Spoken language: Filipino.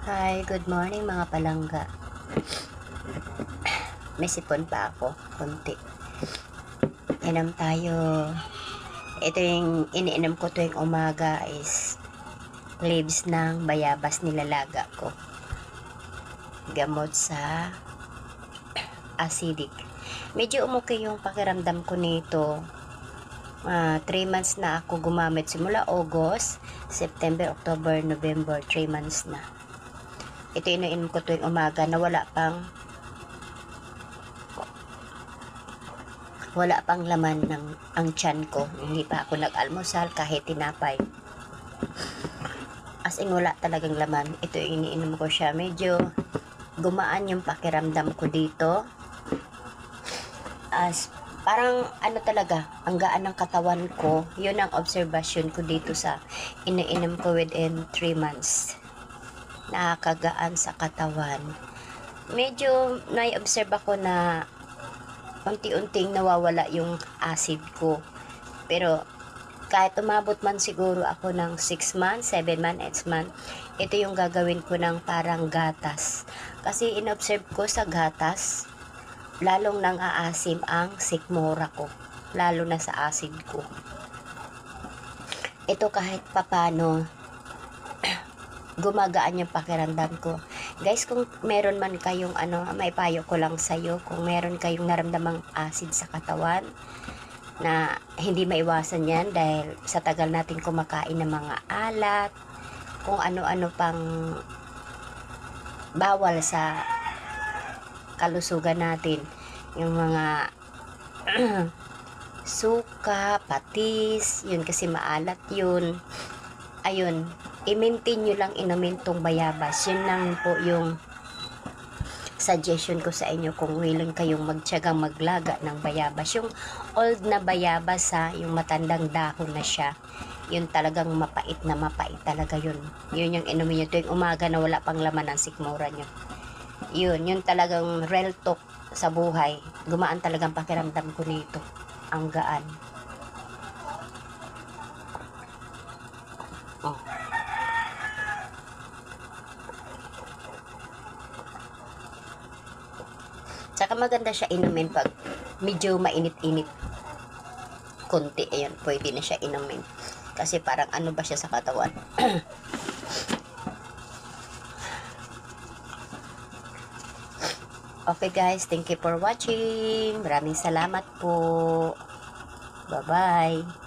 Hi, good morning mga palangga. May sipon pa ako, konti. Inom tayo. Ito yung iniinom ko tuwing umaga is leaves ng bayabas nilalaga ko. Gamot sa acidic. Medyo umuki yung pakiramdam ko nito. 3 months na ako gumamit. Simula August, September, October, November, 3 months na. Ito iniinom ko tuwing umaga na wala pang laman ng ang tiyan ko. Hindi pa ako nag-almusal kahit tinapay. As in wala talagang laman. Ito iniinom ko siya. Medyo gumaan yung pakiramdam ko dito. As parang ano talaga, ang gaan ng katawan ko. Yun ang observation ko dito sa iniinom ko within 3 months. Nakakagaan sa katawan. Medyo nai-observe ako na unti-unting nawawala yung acid ko. Pero kahit umabot man siguro ako ng 6 months, 7 months, 8 months, ito yung gagawin ko ng parang gatas. Kasi inobserve ko sa gatas, lalong nang aasim ang sikmura ko. Lalo na sa acid ko. Ito kahit papano, gumagaan yung pakiramdam ko. Guys, kung meron man kayong may payo ko lang sa'yo, kung meron kayong naramdamang acid sa katawan, na hindi maiwasan yan dahil sa tagal natin kumakain ng mga alat, kung ano-ano pang bawal sa kalusugan natin, yung mga suka, patis, yun kasi maalat yun. Ayun, i-maintain nyo lang inumin tong bayabas. Yun lang po yung suggestion ko sa inyo kung willing kayong magtiyagang maglaga ng bayabas. Yung old na bayabas yung matandang dahon na siya. Yun talagang mapait talaga yun. Yun yung inumin nyo tuwing umaga na wala pang laman ang sikmura nyo. Yun talagang real talk sa buhay. Gumaan talagang pakiramdam ko nito. Ang gaan. Oh. Tsaka maganda siya inumin pag medyo mainit-init. Konti, ayan, pwede na siya inumin. Kasi parang ano ba siya sa katawan. Okay guys, thank you for watching. Maraming salamat po. Bye-bye.